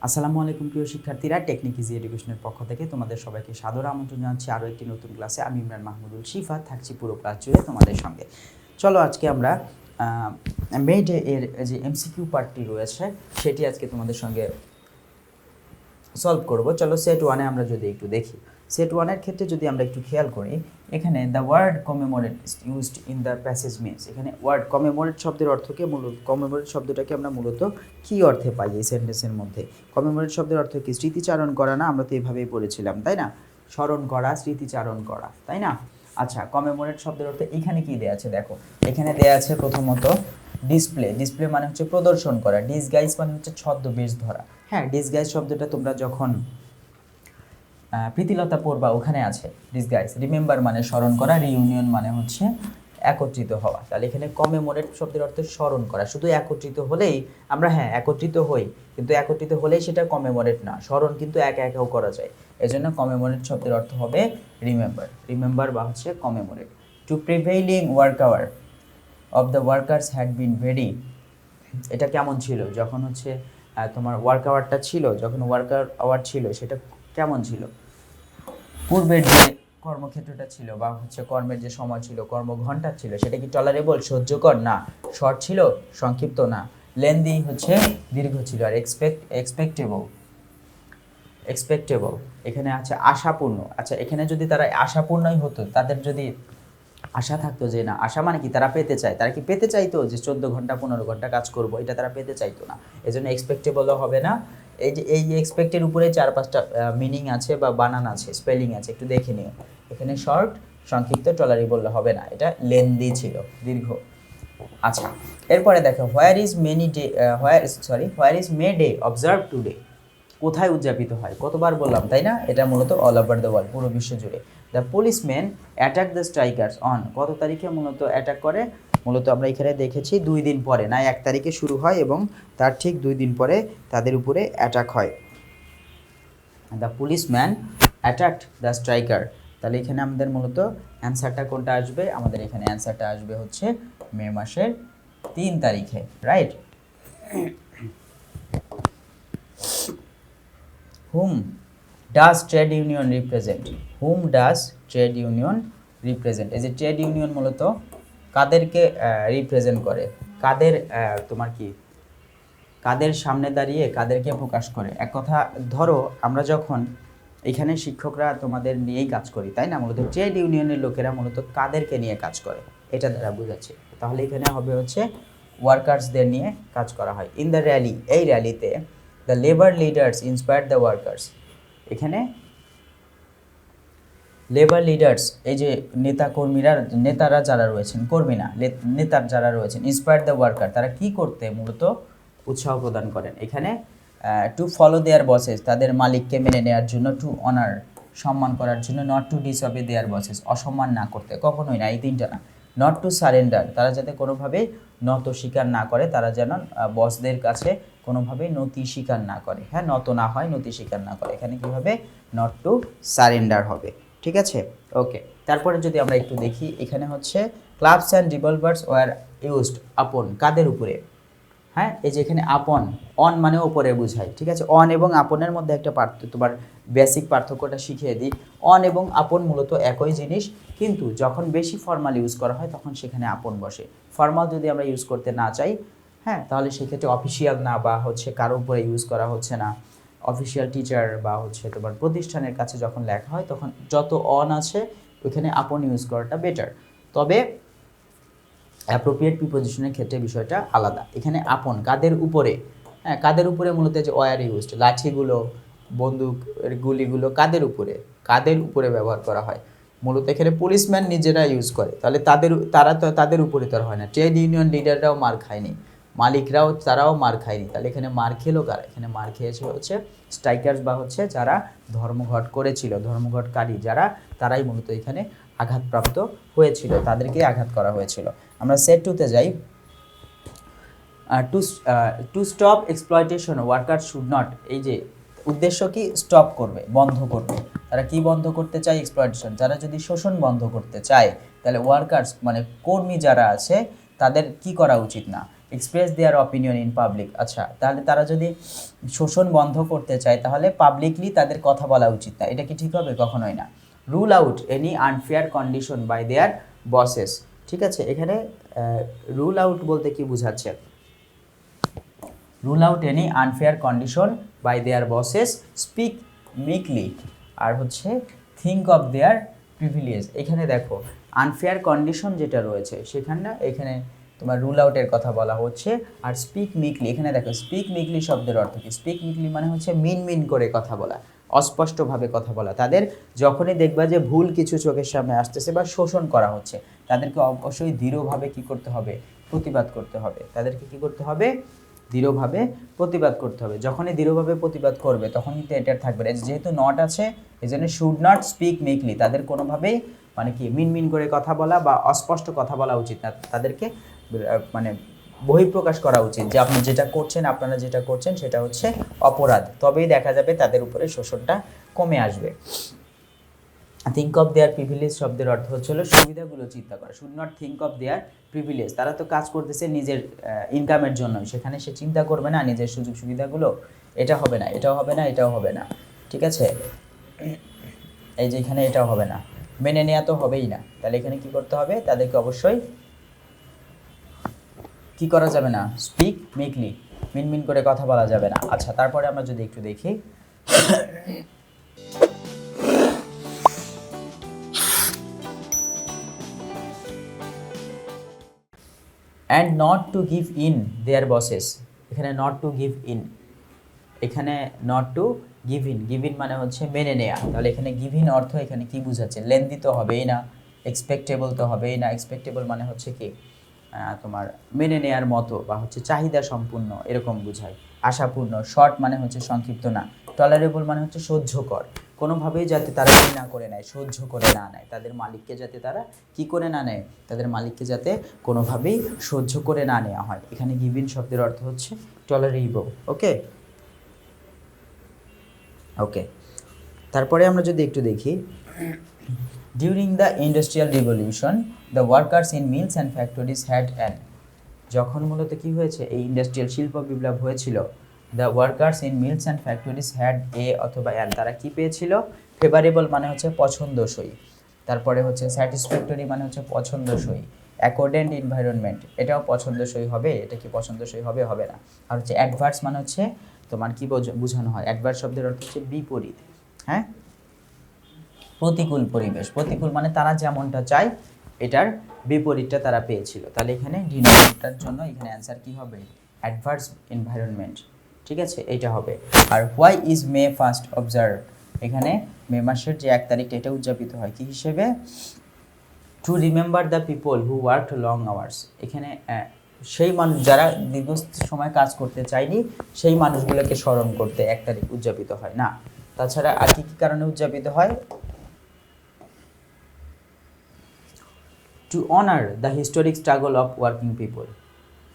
আসসালামু আলাইকুম প্রিয় শিক্ষার্থীরা, টেকনিক ইজি এডুকেশনের পক্ষ থেকে তোমাদের সবাইকে সাদর আমন্ত্রণ জানাচ্ছি আরও একটি নতুন ক্লাসে। আমি ইমরান মাহমুদুল শিফা থাকছি পুরো ক্লাস জুড়ে তোমাদের সঙ্গে। চলো আজকে আমরা মে ডে এর যে এমসিকিউ পার্টটি রয়েছে সেটি আজকে তোমাদের সঙ্গে সলভ করব। চলো সেট ওয়ানে আমরা যদি একটু দেখি, সেট ওয়ানের ক্ষেত্রে যদি আমরা একটু খেয়াল করি, এখানে the word commemorate used in the passage means, এখানে ওয়ার্ড কমেমোরেট শব্দের অর্থকে কমেমোরেট শব্দটাকে আমরা মূলত কী অর্থে পাই এই সেন্টেন্সের মধ্যে? কমেমোরেট শব্দের অর্থ কি? স্মৃতিচারণ করা না? আমরা তো এইভাবেই পড়েছিলাম, তাই না? স্মরণ করা, স্মৃতিচারণ করা, তাই না? আচ্ছা, কমেমোরেট শব্দের অর্থ এখানে কি দেয়া আছে দেখো, এখানে দেয়া আছে প্রথমত ডিসপ্লে। ডিসপ্লে মানে হচ্ছে প্রদর্শন করা, ডিসগাইজ মানে হচ্ছে ছদ্মবেশ ধরা। হ্যাঁ, ডিসগাইজ শব্দটা তোমরা যখন প্রীতিলতা পড়বা ওখানে আছে ডিসগাইজ। রিমেম্বার মানে স্মরণ করা, রিইউনিয়ন মানে হচ্ছে একত্রিত হওয়া। তাহলে এখানে কমেমোরেট শব্দের অর্থ স্মরণ করা। শুধু একত্রিত হলেই আমরা একত্রিত হই, কিন্তু একত্রিত হলেই সেটা কমেমোরেট না, স্মরণ কিন্তু একা একাও করা যায়। এজন্য কমেমোরেট শব্দের অর্থ হবে রিমেম্বার, রিমেম্বার বা হচ্ছে commemorate. To prevailing work hour of the workers had been very, এটা কেমন ছিল যখন হচ্ছে তোমার ওয়ার্ক আওয়ারটা ছিল, যখন ওয়ার্কার আওয়ার ছিল সেটা কেমন ছিল? পূর্বের যে কর্মক্ষেত্রটা ছিল বা হচ্ছে কর্মের যে সময় ছিল, কর্মঘণ্টা ছিল, সেটা কি টলারেবল, সহ্যকর? না। শর্ট ছিল, সংক্ষিপ্ত না। লেন্দি হচ্ছে দীর্ঘ ছিল। আর এক্সপেক্টেবল এখানে আছে আশাপূর্ণ। আচ্ছা, এখানে যদি তারা আশাপূর্ণই হতো, তাদের যদি আশা থাকতো যে না, আশা মানে কি তারা পেতে চায়, তারা কি পেতে চাইতো যে 14 ঘন্টা 15 ঘন্টা কাজ করব, এটা তারা পেতে চাইতো না। এজন্য এক্সপেক্টেবলও হবে না। এই যে এক্সপেক্টের উপরে 4-5টা মিনিং আছে বা বানান আছে, স্পেলিং আছে, একটু দেখে নিও। এখানে শর্ট, সংক্ষিপ্ত, টলারেবল হবে না, এটা লেন্দি ছিল, দীর্ঘ। আচ্ছা, এরপরে দেখো where is May Day observe today, কোথায় উদযাপিত হয়? কতবার বললাম, তাই না? এটা মূলত অল ওভার দ্য ওয়ার্ল্ড, পুরো বিশ্ব জুড়ে। The policeman attack the strikers on, কত তারিখে মূলত অ্যাটাক করে? মূলত আমরা এখানে দেখেছি 2 দিন পরে, না 1 তারিখে শুরু হয় এবং তার ঠিক 2 দিন পরে তাদের উপরে অ্যাটাক হয়। The policeman attacked the striker, তাহলে এখানে আমাদের মূলত অ্যান্সারটা কোনটা আসবে? আমাদের এখানে অ্যান্সারটা আসবে হচ্ছে মে মাসের 3 তারিখে, right? Whom does trade union represent? Whom does trade union represent? এই যে ট্রেড ইউনিয়ন মূলত কাদেরকে রিপ্রেজেন্ট করে? কাদের তোমার কি কাদের সামনে দাঁড়িয়ে কাদেরকে প্রকাশ করে? এক কথা ধরো, আমরা যখন এখানে শিক্ষকরা তোমাদের নিয়েই কাজ করি, তাই না? মূলত ট্রেড ইউনিয়নের লোকেরা মূলত কাদেরকে নিয়ে কাজ করে এটা দ্বারা বোঝাচ্ছে। তাহলে এখানে হবে হচ্ছে ওয়ার্কার্সদের নিয়ে কাজ করা হয়। ইন দ্য র্যালি, এই র্যালিতে the labour leaders inspire the workers, এখানে লেবার লিডার্স এই যে নেতারা যারা রয়েছেন, কর্মী না, নেতার যারা রয়েছেন, ইন্সপায়ার দ্য ওয়ার্কার, তারা কি করতে মূলত উৎসাহ প্রদান করেন? এখানে টু ফলো দেয়ার বসেস, তাদের মালিককে মেনে নেওয়ার জন্য, টু অনার সম্মান করার জন্য, not to disobey their bosses অসম্মান না করতে, কখনোই না, এই তিনটা না। নট টু সারেন্ডার, তারা যাতে কোনোভাবে নত স্বীকার না করে, তারা যেন বসদের কাছে কোনোভাবেই নতি স্বীকার না করে, হ্যাঁ, নত না হয়, নতি স্বীকার না করে। এখানে কী হবে? নট টু সারেন্ডার হবে, ঠিক আছে? ওকে, তারপরে যদি আমরা একটু দেখি, এখানে হচ্ছে ক্লাবস অ্যান্ড রিভলভার্স ওয়ার ইউজড আপন, কাদের উপরে? হ্যাঁ, এই যে এখানে আপন, অন মানে ওপরে বোঝায়, ঠিক আছে? অন এবং আপনের মধ্যে একটা তোমার বেসিক পার্থক্যটা শিখিয়ে দিই। অন এবং আপন মূলত একই জিনিস, কিন্তু যখন বেশি ফর্মাল ইউজ করা হয় তখন সেখানে আপন বসে। ফর্মাল যদি আমরা ইউজ করতে না চাই, হ্যাঁ, তাহলে সেক্ষেত্রে অফিসিয়াল না বা হচ্ছে কারো উপরে ইউজ করা হচ্ছে না, অফিসিয়াল টিচার বা হচ্ছে তোমার প্রতিষ্ঠানের কাছে যখন লেখা হয় তখন যত অন আছে ওইখানে আপন ইউজ করাটা বেটার। তবে অ্যাপ্রোপ্রিয়েট প্রিপোজিশনের ক্ষেত্রে বিষয়টা আলাদা। এখানে আপন কাদের উপরে? হ্যাঁ, কাদের উপরে মূলত যে ওয়ার ইউজড, লাঠিগুলো, বন্দুক, গুলিগুলো কাদের উপরে ব্যবহার করা হয়? মূলত এখানে পুলিশম্যান নিজেরা ইউজ করে, তাহলে তাদের উপরে তো আর হয় না। ট্রেড ইউনিয়ন লিডাররাও মার খায়নি, মালিকরাও তারাও মার খায়নি, তাহলে এখানে মার খেলো কারা? এখানে মার খেয়েছে হচ্ছে স্ট্রাইকার্স বা হচ্ছে যারা ধর্মঘট করেছিল, ধর্মঘটকারী যারা, তারাই মূলত এখানে আঘাতপ্রাপ্ত হয়েছিল, তাদেরকেই আঘাত করা হয়েছিল। আমরা সেট 2-তে যাই। To stop exploitation worker should not, এই যে উদ্দেশ্য কি? স্টপ করবে, বন্ধ করবে। তারা কি বন্ধ করতে চায়? এক্সপ্লয়টেশন। যারা যদি শোষণ বন্ধ করতে চায় তাহলে ওয়ার্কার্স মানে কর্মী যারা আছে তাদের কি করা উচিত না? Express their opinion in public. আচ্ছা, তাহলে তারা যদি শোষণ বন্ধ করতে চায় তাহলে পাবলিকলি তাদের কথা বলা উচিত না, এটা কি ঠিক হবে? কখনোই না। Rule out any unfair condition by their bosses. ঠিক আছে, এখানে রুল আউট বলতে কি বোঝাচ্ছে? Rule out any unfair condition by their bosses, speak meekly, আর হচ্ছে থিঙ্ক অফ দেয়ার প্রিভিলেজ। এখানে দেখো আনফেয়ার কন্ডিশন যেটা রয়েছে সেখানে এখানে তোমার রুল আউটের কথা বলা হচ্ছে। আর স্পিক মিকলি, এখানে দেখো স্পিক মিকলি শব্দের অর্থ কি? স্পিক মিকলি মানে হচ্ছে মিন করে কথা বলা, অস্পষ্টভাবে কথা বলা। তাদের যখনই দেখবা যে ভুল কিছু চোখের সামনে আসতেছে বা শোষণ করা হচ্ছে, তাদেরকে অবশ্যই দৃঢ়ভাবে কি করতে হবে? প্রতিবাদ করতে হবে। তাদেরকে কি করতে হবে? দৃঢ়ভাবে প্রতিবাদ করতে হবে। যখনই দৃঢ়ভাবে প্রতিবাদ করবে তখন কিন্তু এটা থাকবে না। যেহেতু নট আছে এই জন্য শুড নট স্পিক মেকলি, তাদের কোনোভাবেই মানে কি মিন করে কথা বলা বা অস্পষ্ট কথা বলা উচিত না। তাদেরকে মানে বহিঃপ্রকাশ করা উচিত যে আপনি যেটা করছেন, আপনারা যেটা করছেন সেটা হচ্ছে অপরাধ। তবেই দেখা যাবে তাদের উপরে শোষণটা কমে আসবে। থিঙ্ক অফ দেয়ার প্রিভিলেজ শব্দের অর্থ হচ্ছে হলো সুবিধাগুলো চিন্তা করা। Should not think of their privilege, তারা তো কাজ করতেছে নিজের ইনকামের জন্য, সেখানে সে চিন্তা করবে না নিজের সুযোগ সুবিধাগুলো। এটা হবে না, এটাও হবে না, এটাও হবে না। ঠিক আছে, এই যে এখানে এটাও হবে না, মেনে নেওয়া তো হবেই না। তাহলে এখানে কি করতে হবে? তাদেরকে অবশ্যই কি করা যাবে না? স্পিক মেকলি, মিন করে কথা বলা যাবে না। আচ্ছা, তারপরে আমরা যদি একটু দেখি and not to give in their buses. এখানে নট টু গিভ ইন, এখানে নট টু গিভ ইন মানে হচ্ছে মেনে নেয়া। তাহলে এখানে গিভ ইন অর্থ এখানে কি বুঝাচ্ছে? লেন্দি তো হবেই না, এক্সপেক্টেবল তো হবেই না। এক্সপেক্টেবল মানে হচ্ছে কি তোমার মেনে নেয়ার মতো বা হচ্ছে চাহিদা সম্পূর্ণ এরকম বোঝায়, আশাপূর্ণ। শর্ট মানে হচ্ছে সংক্ষিপ্ত না। টলারেবল মানে হচ্ছে সহ্যকর। কোনোভাবেই যাতে তারা কি না করে নেয়, সহ্য করে না নেয়। তাদের মালিককে যাতে তারা কি করে না নেয়, তাদের মালিককে যাতে কোনোভাবেই সহ্য করে না নেওয়া হয়। এখানে গিভিন শব্দের অর্থ হচ্ছে টলারেবল। ওকে ওকে, তারপরে আমরা যদি একটু দেখি during the industrial revolution the workers in mills and factories had an. যখন মূলত কি হয়েছে? এই ইন্ডাস্ট্রিয়াল শিল্প বিপ্লব হয়েছিল, the workers in mills and factories had a অথবা অ্যান, তারা কি পেয়েছিল? ফেভারেবল মানে হচ্ছে পছন্দসই, তারপরে হচ্ছে স্যাটিসফ্যাক্টরি মানে হচ্ছে পছন্দসই, অ্যাকর্ডেন্ট এনভায়রনমেন্ট এটাও পছন্দসই হবে। এটা কি পছন্দসই হবে? হবে না। আর হচ্ছে অ্যাডভার্স মানে হচ্ছে তোমার কি বোঝানো হয়? অ্যাডভার্স শব্দের অর্থ হচ্ছে বিপরীত। হ্যাঁ, প্রতিকূল পরিবেশ। প্রতিকূল মানে তারা যেমনটা চায় এটার বিপরীতটা তারা পেয়েছিল। তাহলে এখানে ডিনোমিনেটরটার জন্য এখানে অ্যান্সার কি হবে? Adverse environment. ঠিক আছে, এইটা হবে। আর why is May first observe, এখানে মে মাসের যে 1 তারিখ এটা উদযাপিত হয় কি হিসেবে? To remember the people who worked long hours. এখানে সেই মানুষ যারা দীর্ঘ সময় কাজ করতে চায়নি সেই মানুষগুলোকে স্মরণ করতে 1 তারিখ উদযাপিত হয় না। তাছাড়া আর কি কারণে উদযাপিত হয়? Two honour the historic struggle of working people.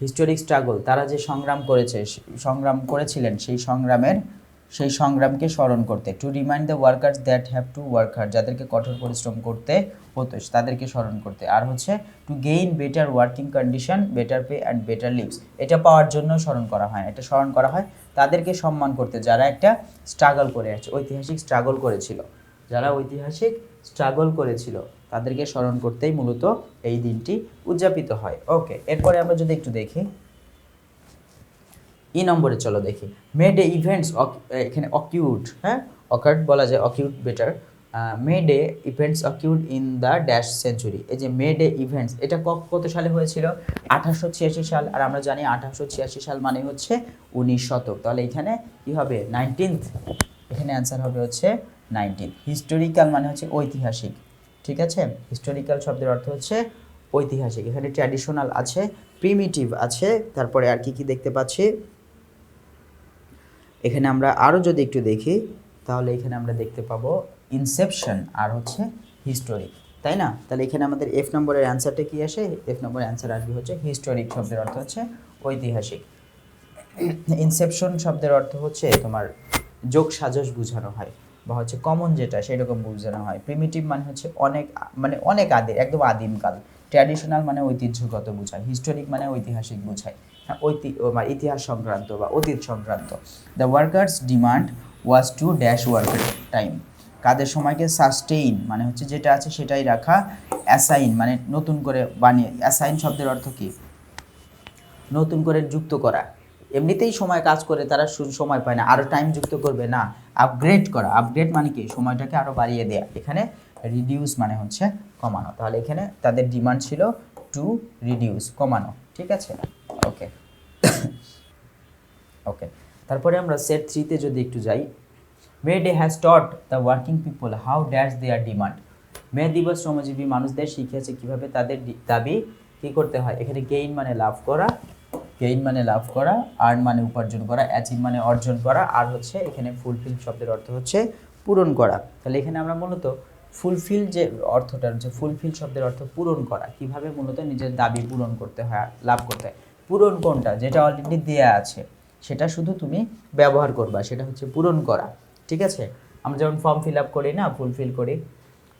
Historic struggle, তারা যে সংগ্রাম করেছিলেন সেই সংগ্রামকে স্মরণ করতে। Two remind the workers that have to work hard, যাদেরকে কঠোর পরিশ্রম করতে হতো তাদেরকে স্মরণ করতে। আর হচ্ছে to gain better working condition, better pay and better lives, এটা পাওয়ার জন্য স্মরণ করা হয়। এটা স্মরণ করা হয় তাদেরকে সম্মান করতে যারা একটা স্ট্রাগল করে আছে, ঐতিহাসিক স্ট্রাগল করেছিল। যারা ঐতিহাসিক স্ট্রাগল করেছিল তাদেরকে স্মরণ করতেই মূলত এই দিনটি উদযাপিত হয়। ওকে, এরপরে আমরা যদি একটু দেখি ই নম্বরে, চলো দেখি মে ডে ইভেন্টস। এখানে অকিউড, হ্যাঁ অকার্ড বলা যায়, occurred better. May Day events occurred in the dash century. এই যে মে ডে ইভেন্টস এটা কত সালে হয়েছিল? 1886 সাল। আর আমরা জানি 1886 সাল মানে হচ্ছে 19 শতক। তাহলে এখানে কি হবে? 19th। এখানে অ্যান্সার হবে হচ্ছে 19th। হিস্টোরিক্যাল মানে হচ্ছে ঐতিহাসিক। ঠিক আছে, হিস্টোরিক্যাল শব্দের অর্থ হচ্ছে ঐতিহাসিক। এখানে ট্র্যাডিশনাল আছে, প্রিমিটিভ আছে, তারপরে আর কি কি দেখতে পাচ্ছি? এখানে আমরা আরও যদি একটু দেখি তাহলে এখানে আমরা দেখতে পাবো ইনসেপশন আর হচ্ছে হিস্টোরিক, তাই না? তাহলে এখানে আমাদের এফ নম্বরের অ্যান্সারটা কি আসে? এফ নম্বরের অ্যান্সার আসবে হচ্ছে হিস্টোরিক শব্দের অর্থ হচ্ছে ঐতিহাসিক। ইনসেপশন শব্দের অর্থ হচ্ছে তোমার যোগ সাজস বোঝানো হয় বা হচ্ছে কমন যেটা সেরকম বোঝানো হয়। প্রিমিটিভ মানে হচ্ছে অনেক আদিম, একদম আদিমকাল। ট্র্যাডিশনাল মানে ঐতিহ্যগত বোঝায়। হিস্টোরিক মানে ঐতিহাসিক বোঝায়। ইতিহাস সংক্রান্ত বা অতীত সংক্রান্ত। The workers demand was to dash worker time, কাজের সময়কে সাস্টেইন মানে হচ্ছে যেটা আছে সেটাই রাখা, অ্যাসাইন মানে নতুন করে বানিয়ে, অ্যাসাইন শব্দের অর্থ কি, নতুন করে যুক্ত করা, এমনিতেই সময় কাজ করে তারা সময় পায় না, আরও টাইম যুক্ত করবে না, আপগ্রেড করা, আপগ্রেড মানে কি সময়টাকে আরও বাড়িয়ে দেয়া, এখানে রিডিউস মানে হচ্ছে কমানো, তাহলে এখানে তাদের ডিমান্ড ছিল টু রিডিউস কমানো, ঠিক আছে। ওকে ওকে, তারপরে আমরা সেট 3-তে যদি একটু যাই, May Day has taught the working people how dash their demand, মে দিবস শ্রমজীবী মানুষদের শিখিয়েছে কিভাবে তাদের দাবি কি করতে হয়, এখানে গেইন মানে লাভ করা, গেইন মানে লাভ করা, আর্ন মানে উপার্জন করা, অ্যাচিভ মানে অর্জন করা, আর হচ্ছে এখানে ফুলফিল শব্দের অর্থ হচ্ছে পূরণ করা। তাহলে এখানে আমরা মূলত ফুলফিল যে অর্থটা হচ্ছে, ফুলফিল শব্দের অর্থ পূরণ করা, কিভাবে মূলত নিজের দাবি পূরণ করতে হয়, লাভ করতে হয়। পূরণ কোনটা, যেটা অলরেডি দেয়া আছে সেটা শুধু তুমি ব্যবহার করবা, সেটা হচ্ছে পূরণ করা, ঠিক আছে। আমরা যেমন ফর্ম ফিল আপ করি না, ফুলফিল করি,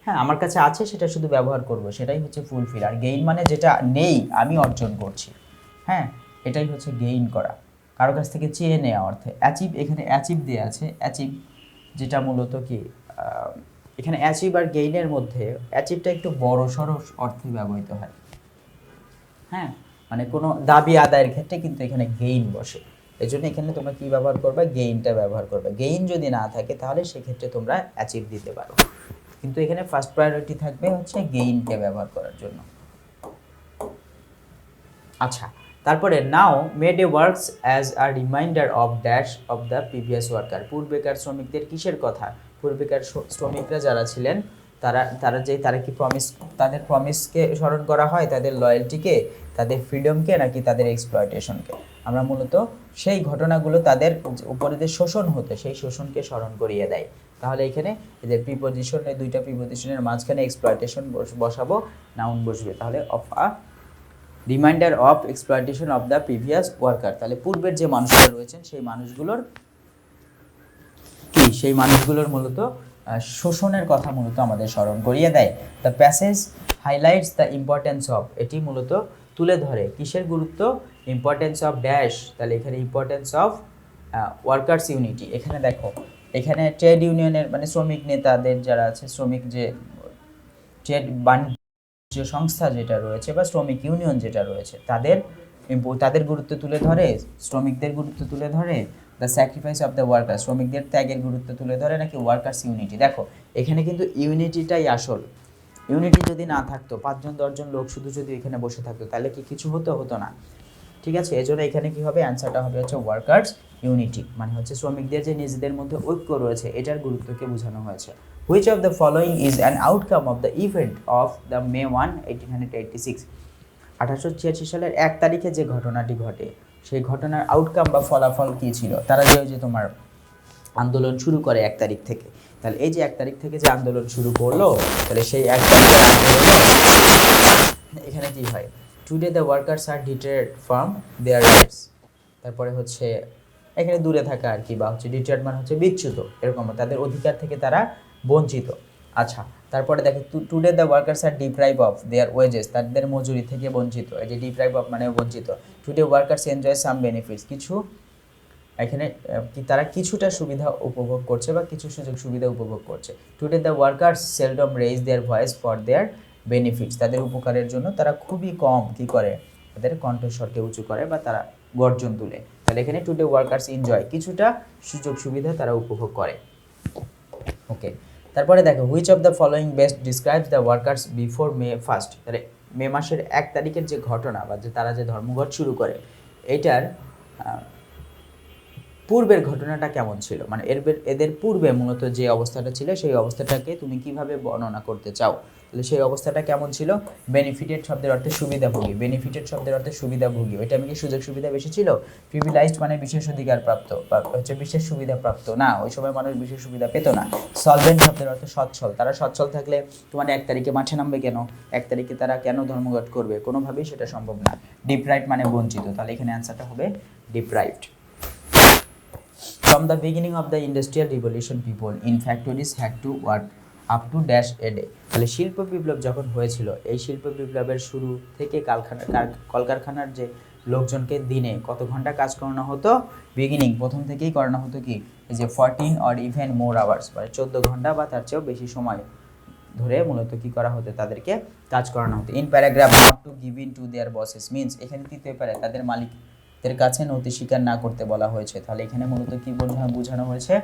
হ্যাঁ আমার কাছে আছে সেটা শুধু ব্যবহার করব, সেটাই হচ্ছে ফুলফিল। আর গেইন মানে যেটা নেই আমি অর্জন করছি, হ্যাঁ এটাই হচ্ছে গেইন করা, কারো কাছ থেকে চেয়ে নেওয়া অর্থে। অ্যাচিভ, এখানে অ্যাচিভ দেওয়া আছে, অ্যাচিভ যেটা মূলত কি, এখানে অ্যাচিভ আর গেইনের মধ্যে অ্যাচিভটা একটু বড় সড়ো অর্থে ব্যবহৃত হয়, হ্যাঁ মানে কোনো দাবি আদায়ের ক্ষেত্রে কিন্তু এখানে গেইন বসে, এই জন্য এখানে তোমরা কী ব্যবহার করবে, গেইনটা ব্যবহার করবে। গেইন যদি না থাকে তাহলে সেক্ষেত্রে তোমরা অ্যাচিভ দিতে পারো, কিন্তু এখানে ফার্স্ট প্রায়োরিটি থাকবে হচ্ছে গেইনকে ব্যবহার করার জন্য। আচ্ছা, তারপরে now made a works as a reminder of dash of the previous worker, পূর্বেকার শ্রমিকদের কিসের কথা, পূর্বেকার শ্রমিকরা যারা ছিলেন তারা কি প্রমিস, তাদের প্রমিসকে স্মরণ করা হয়, তাদের লয়্যালটিকে, তাদের ফ্রিডমকে, নাকি তাদের এক্সপ্লয়টেশনকে। আমরা মূলত সেই ঘটনাগুলো তাদের উপরে যে শোষণ হতো সেই শোষণকে স্মরণ করিয়ে দেয়। তাহলে এখানে এদের প্রিপোজিশন, এই দুইটা প্রিপোজিশনের মাঝখানে এক্সপ্লয়টেশন বসাবো, নাউন বসবে, তাহলে of a reminder of exploitation of the previous worker, তাহলে পূর্বের যে মানুষগুলো রয়েছেন সেই মানুষগুলোর মূলত শোষণের কথা মূলত আমাদের স্মরণ করিয়ে দেয়। The passage highlights the importance of, এটি মূলত তুলে ধরে কিসের গুরুত্ব, ইম্পর্টেন্স অফ ড্যাশ, তাহলে এখানে ইম্পর্টেন্স অফ ওয়ার্কার্স ইউনিটি। এখানে দেখো, এখানে ট্রেড ইউনিয়নের মানে শ্রমিক নেতাদের যারা আছে, শ্রমিক যে ট্রেড বাণিজ্য সংস্থা যেটা রয়েছে বা শ্রমিক ইউনিয়ন যেটা রয়েছে তাদের গুরুত্ব তুলে ধরে, শ্রমিকদের গুরুত্ব তুলে ধরে, the sacrifice of the worker, শ্রমিকদের ত্যাগের গুরুত্ব তুলে ধরে, নাকি ওয়ার্কার্স ইউনিটি। দেখো এখানে কিন্তু ইউনিটিটাই আসল, ইউনিটি যদি না থাকতো, 5-10 লোক শুধু যদি এখানে বসে থাকতো তাহলে কি কিছু হতো না, ঠিক আছে। এই জন্য এখানে কি হবে, অ্যান্সারটা হবে হচ্ছে ওয়ার্কার্স ইউনিটি, মানে হচ্ছে শ্রমিকদের যে নিজেদের মধ্যে ঐক্য রয়েছে এটার গুরুত্বকে বোঝানো হয়েছে। Which of the following is an outcome of the event of the May 1, 1886, 1886 সালের 1 তারিখে যে ঘটনাটি ঘটে সেই ঘটনার আউটকাম বা ফলাফল কী ছিল। তারা যে তোমার আন্দোলন শুরু করে 1 তারিখ থেকে, তাহলে এই যে 1 তারিখ থেকে যে আন্দোলন শুরু করলো, তাহলে সেই 1 তারিখের আন্দোলনে এখানে কি হয়, টুডে দ্য ওয়ার্কার্স আর ডিটার্ড ফ্রম দেয়ার রাইটস, তারপরে হচ্ছে এখানে দূরে থাকা আর কি, বা হচ্ছে ডিটার্ড মানে হচ্ছে বিচ্যুত, এরকম তাদের অধিকার থেকে তারা বঞ্চিত। আচ্ছা, তারপরে দেখো today the workers are deprive of their wages, তাদের মজুরি থেকে বঞ্চিত, এই যে ডিপ্রাইভ অফ মানে বঞ্চিত। টুডে ওয়ার্কার্স এনজয় সাম বেনিফিটস, কিছু এখানে তারা কিছুটা সুবিধা উপভোগ করছে বা কিছু সুযোগ সুবিধা উপভোগ করছে। Today the workers seldom raise their voice for their benefits, তাদের উপকারের জন্য তারা খুবই কম কি করে, তাদের কণ্ঠস্বরকে উঁচু করে বা তারা গর্জন তুলে। তাহলে এখানে টুডে ওয়ার্কার্স এনজয়, কিছুটা সুযোগ সুবিধা তারা উপভোগ করে। ওকে, তারপরে দেখো which of the following best describes the workers before May 1, তাহলে মে মাসের 1 তারিখের যে ঘটনা বা যে তারা যে ধর্মঘট শুরু করে এটার পূর্বের ঘটনাটা কেমন ছিল, মানে এদের পূর্বে মূলত যে অবস্থাটা ছিল সেই অবস্থাটাকে তুমি কিভাবে বর্ণনা করতে চাও, তাহলে সেই অবস্থাটা কেমন ছিল। বেনিফিটেড শব্দের অর্থে সুবিধাভোগী, বেনিফিটেড শব্দের অর্থে সুবিধাভোগী, ওইটা আমি কি সুযোগ সুবিধা বেশি ছিল। প্রিভিলাইজড মানে বিশেষ অধিকার প্রাপ্ত বা হচ্ছে বিশেষ সুবিধা প্রাপ্ত না, ওই সময় মানুষ বিশেষ সুবিধা পেত না। সলভেন্ট শব্দের অর্থে সচ্ছল, তারা সচ্ছল থাকলে তোমার 1 তারিখে মাঠে নামবে কেন, 1 তারিখে তারা কেন ধর্মঘট করবে, কোনোভাবেই সেটা সম্ভব না। ডিপ্রাইভড মানে বঞ্চিত, তাহলে এখানে অ্যান্সারটা হবে deprived. From the beginning of the industrial revolution, people in factories had to work up to dash a day, তাহলে শিল্প বিপ্লব যখন হয়েছিল এই শিল্প বিপ্লবের শুরু থেকে কলকারখানার যে লোকজনকে দিনে কত ঘন্টা কাজ করানো হতো, বিগিনিং প্রথম থেকেই করানো হতো কি এই যে 14 অর ইভেন মোর আওয়ার্স, মানে 14 ঘন্টা বা তার চেয়েও বেশি সময় ধরে মূলত কি করা হতো, তাদেরকে কাজ করানো হতো। In paragraph not to give in to their buses means, এখানে তৃতীয় প্যারা তাদের মালিকদের কাছে নতি স্বীকার না করতে বলা হয়েছে। তাহলে এখানে মূলত কি বোঝানো হয়েছে,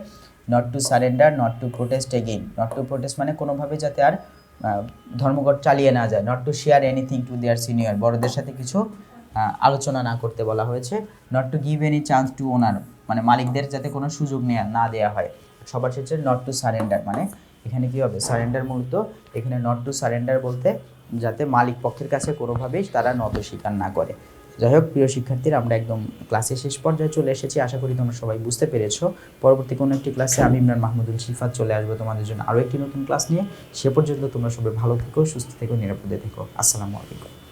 not to surrender, not to protest again. Not to protest মানে কোনোভাবে যাতে আর ধর্মঘট চালিয়ে না যায়। Not to share anything to their senior, বড়দের সাথে কিছু আলোচনা না করতে বলা হয়েছে। Not to give any chance to owner, মানে মালিকদের যাতে কোনো সুযোগ না দেওয়া হয়। সবার শেষে নট টু সারেন্ডার, মানে এখানে কী হবে, সারেন্ডার মূলত এখানে নট টু সারেন্ডার বলতে যাতে মালিক পক্ষের কাছে কোনোভাবেই তারা নত স্বীকার না করে। যাই হোক প্রিয় শিক্ষার্থীরা, আমরা একদম ক্লাসের শেষ পর্যায়ে চলে এসেছি। আশা করি তোমরা সবাই বুঝতে পেরেছো। পরবর্তী কোনো একটি ক্লাসে আমি ইমরান মাহমুদুল শিফাত চলে আসবো তোমাদের জন্য আরও একটি নতুন ক্লাস নিয়ে। সে পর্যন্ত তোমরা সবাই ভালো থেকো, সুস্থ থেকো, নিরাপদে থেকো। আসসালামু আলাইকুম।